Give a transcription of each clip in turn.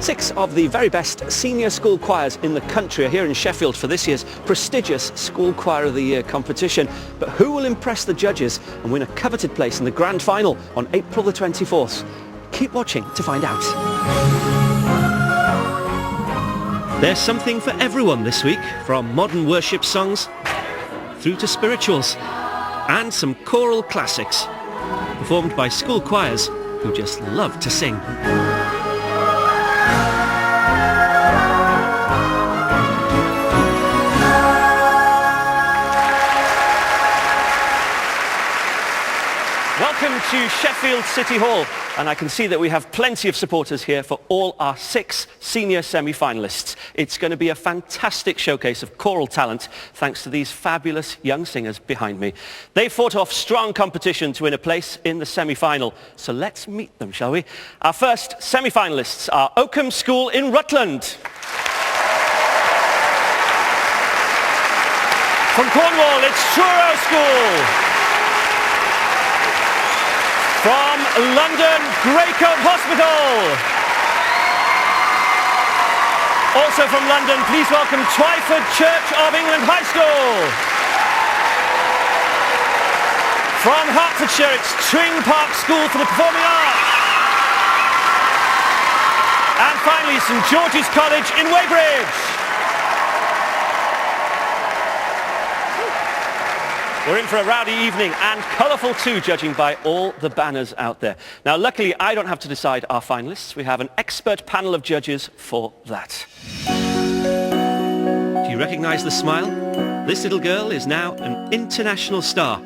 Six of the very best senior school choirs in the country are here in Sheffield for this year's prestigious School Choir of the Year competition. But who will impress the judges and win a coveted place in the grand final on April the 24th? Keep watching to find out. There's something for everyone this week, from modern worship songs through to spirituals and some choral classics performed by school choirs who just love to sing. Welcome to Sheffield City Hall, and I can see that we have plenty of supporters here for all our 6 senior semi-finalists. It's going to be a fantastic showcase of choral talent thanks to these fabulous young singers behind me. They fought off strong competition to win a place in the semi-final, so let's meet them, shall we? Our first semi-finalists are Oakham School in Rutland. From Cornwall, it's Truro School. From London, Greycoat Hospital. Also from London, please welcome Twyford Church of England High School. From Hertfordshire, it's Tring Park School for the Performing Arts. And finally, St George's College in Weybridge. We're in for a rowdy evening, and colourful too, judging by all the banners out there. Now, luckily, I don't have to decide our finalists. We have an expert panel of judges for that. Do you recognise the smile? This little girl is now an international star.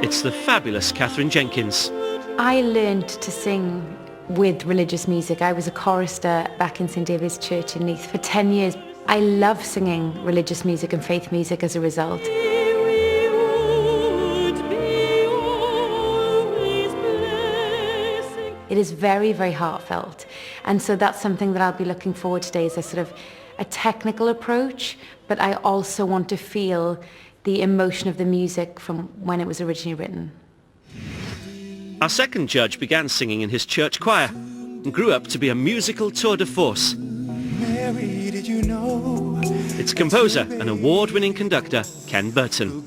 It's the fabulous Catherine Jenkins. I learned to sing with religious music. I was a chorister back in St David's Church in Neath for 10 years. I love singing religious music and faith music as a result. It is very, very heartfelt. And so that's something that I'll be looking forward to today, is a sort of a technical approach, but I also want to feel the emotion of the music from when it was originally written. Our second judge began singing in his church choir and grew up to be a musical tour de force. Mary, did you know? It's composer and award-winning conductor Ken Burton.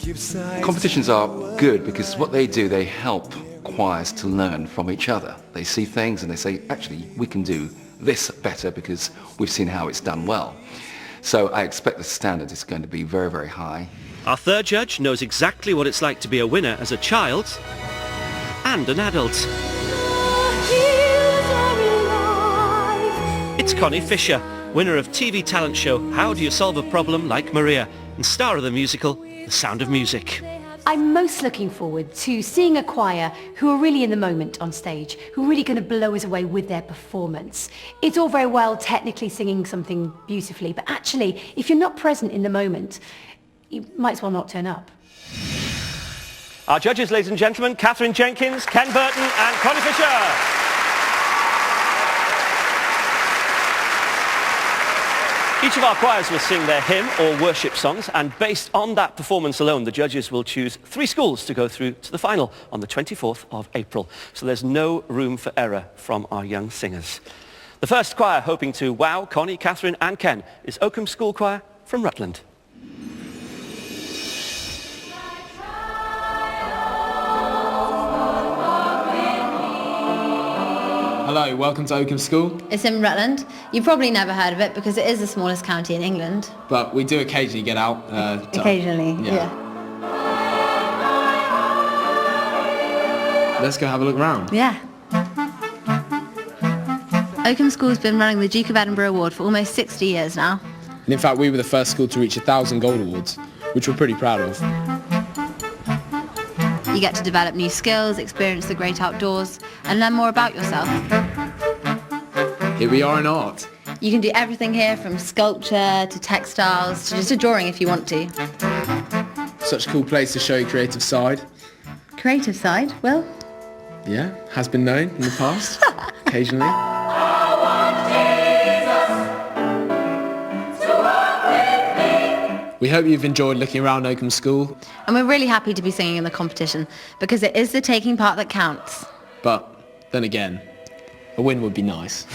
Competitions are good because what they do, they help choirs to learn from each other. They see things and they say, actually, we can do this better because we've seen how it's done well. So I expect the standard is going to be very, very high. Our third judge knows exactly what it's like to be a winner as a child and an adult. It's Connie Fisher, winner of TV talent show How Do You Solve a Problem Like Maria, and star of the musical The Sound of Music. I'm most looking forward to seeing a choir who are really in the moment on stage, who are really going to blow us away with their performance. It's all very well technically singing something beautifully, but actually, if you're not present in the moment, you might as well not turn up. Our judges, ladies and gentlemen, Catherine Jenkins, Ken Burton and Connie Fisher. Each of our choirs will sing their hymn or worship songs, and based on that performance alone, the judges will choose 3 schools to go through to the final on the 24th of April. So there's no room for error from our young singers. The first choir hoping to wow Connie, Catherine and Ken is Oakham School Choir from Rutland. Hello, welcome to Oakham School. It's in Rutland. You've probably never heard of it because it is the smallest county in England. But we do occasionally get out. Occasionally, yeah. Let's go have a look around. Yeah. Oakham School's been running the Duke of Edinburgh Award for almost 60 years now. And in fact, we were the first school to reach 1,000 gold awards, which we're pretty proud of. You get to develop new skills, experience the great outdoors, and learn more about yourself. Here we are in art. You can do everything here, from sculpture to textiles to just a drawing if you want to. Such a cool place to show your creative side. Creative side? Well, Yeah, has been known in the past, occasionally. We hope you've enjoyed looking around Oakham School. And we're really happy to be singing in the competition because it is the taking part that counts. But then again, A win would be nice.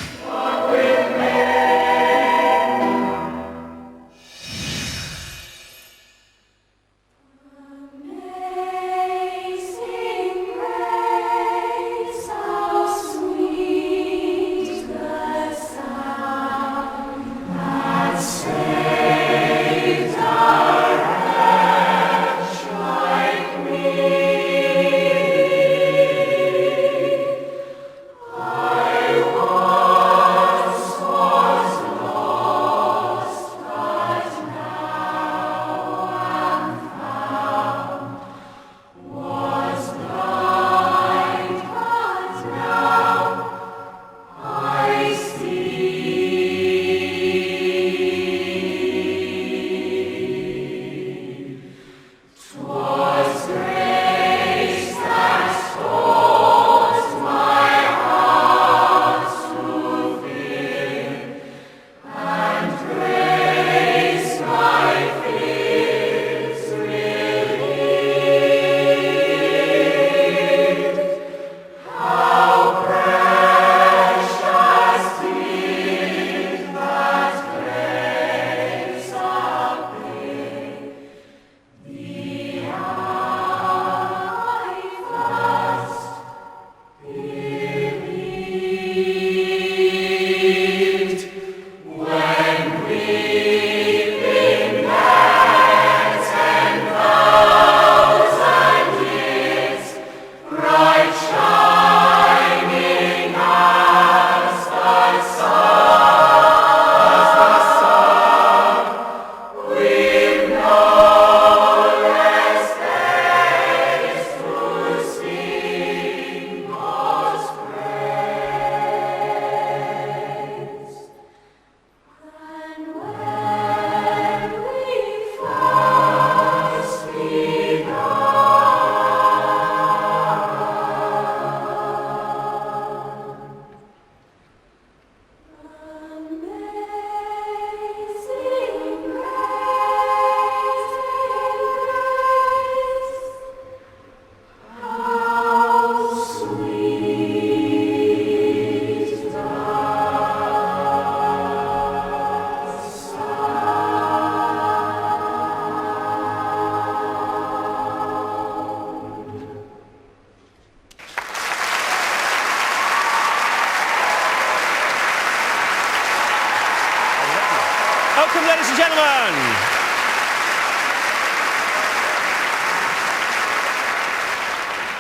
Welcome, ladies and gentlemen.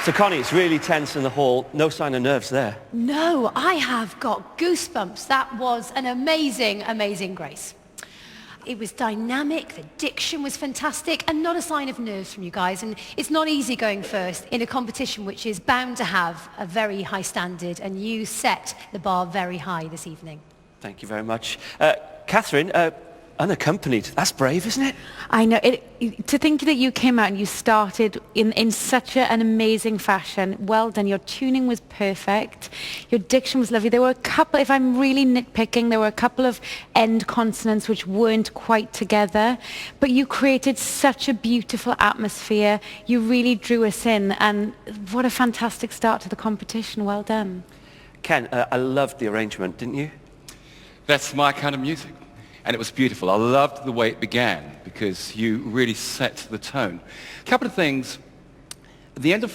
So, Connie, it's really tense in the hall. No sign of nerves there. No, I have got goosebumps. That was an amazing, amazing grace. It was dynamic, the diction was fantastic, and not a sign of nerves from you guys. And it's not easy going first in a competition which is bound to have a very high standard, and you set the bar very high this evening. Thank you very much. Catherine, unaccompanied. That's brave, isn't it? I know. To think that you came out and you started in such an amazing fashion. Well done. Your tuning was perfect. Your diction was lovely. There were a couple, if I'm really nitpicking, there were a couple of end consonants which weren't quite together. But you created such a beautiful atmosphere. You really drew us in. And what a fantastic start to the competition. Well done. Ken, I loved the arrangement, didn't you? That's my kind of music. And it was beautiful. I loved the way it began because you really set the tone. A couple of things. At the end of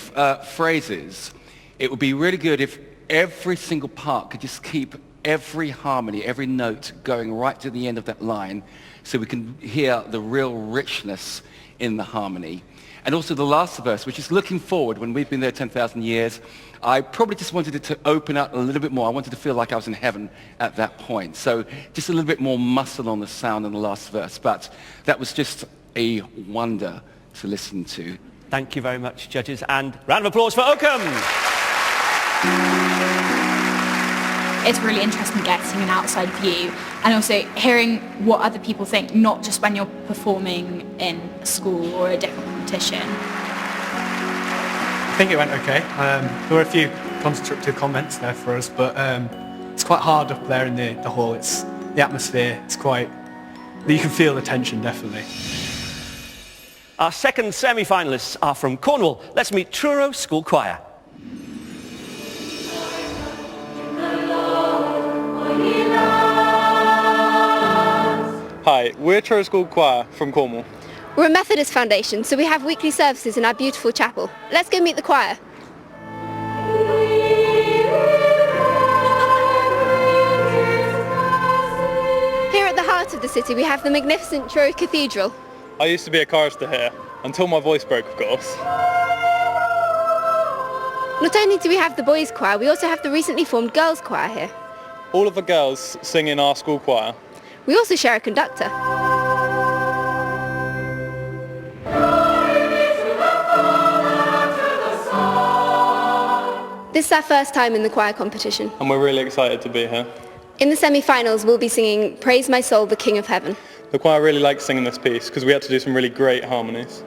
phrases, it would be really good if every single part could just keep every harmony, every note going right to the end of that line so we can hear the real richness in the harmony. And also the last verse, which is looking forward when we've been there 10,000 years. I probably just wanted it to open up a little bit more. I wanted to feel like I was in heaven at that point. So just a little bit more muscle on the sound in the last verse. But that was just a wonder to listen to. Thank you very much, judges. And round of applause for Oakham. It's really interesting getting an outside view and also hearing what other people think, not just when you're performing in a school or a different competition. I think it went okay. There were a few constructive comments there for us, but it's quite hard up there in the hall. It's the atmosphere. It's quite... You can feel the tension, definitely. Our second semi-finalists are from Cornwall. Let's meet Truro School Choir. The Hi, we're Truro School Choir from Cornwall. We're a Methodist foundation, so we have weekly services in our beautiful chapel. Let's go meet the choir. Here at the heart of the city, we have the magnificent Truro Cathedral. I used to be a chorister here, until my voice broke, of course. Not only do we have the boys' choir, we also have the recently formed girls' choir here. All of the girls sing in our school choir. We also share a conductor. This is our first time in the choir competition. And we're really excited to be here. In the semi-finals, we'll be singing Praise My Soul, the King of Heaven. The choir really likes singing this piece because we had to do some really great harmonies.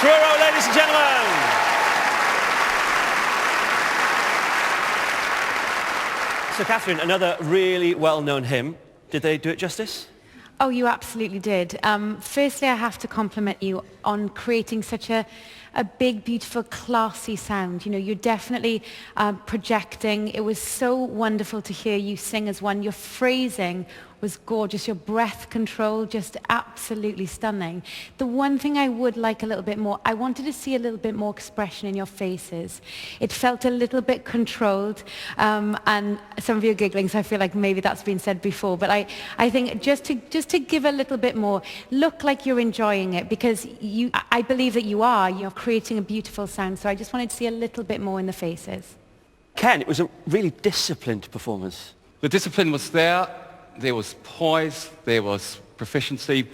Truro, ladies and gentlemen. So, Catherine, another really well-known hymn. Did they do it justice? Oh, you absolutely did. Firstly, I have to compliment you on creating such a big, beautiful, classy sound. You know, you're definitely projecting. It was so wonderful to hear you sing as one. Your phrasing was gorgeous. Your breath control, just absolutely stunning. The one thing I would like a little bit more, I wanted to see a little bit more expression in your faces. It felt a little bit controlled, and some of you are giggling, so I feel like maybe that's been said before, but I think just to give a little bit more, look like you're enjoying it, because I believe that you're creating a beautiful sound, so I just wanted to see a little bit more in the faces. Ken, it was a really disciplined performance. The discipline was there. There was poise, there was proficiency,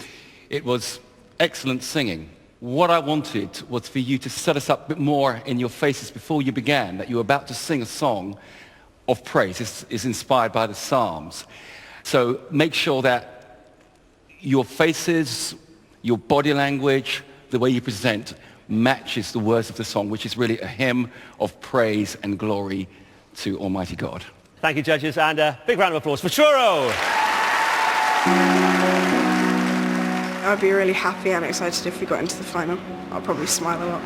it was excellent singing. What I wanted was for you to set us up a bit more in your faces before you began, that you were about to sing a song of praise. This is inspired by the Psalms. So make sure that your faces, your body language, the way you present matches the words of the song, which is really a hymn of praise and glory to Almighty God. Thank you, judges, and a big round of applause for Truro. I'd be really happy and excited if we got into the final. I'll probably smile a lot.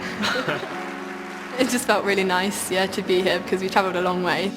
It just felt really nice, yeah, to be here because we travelled a long way.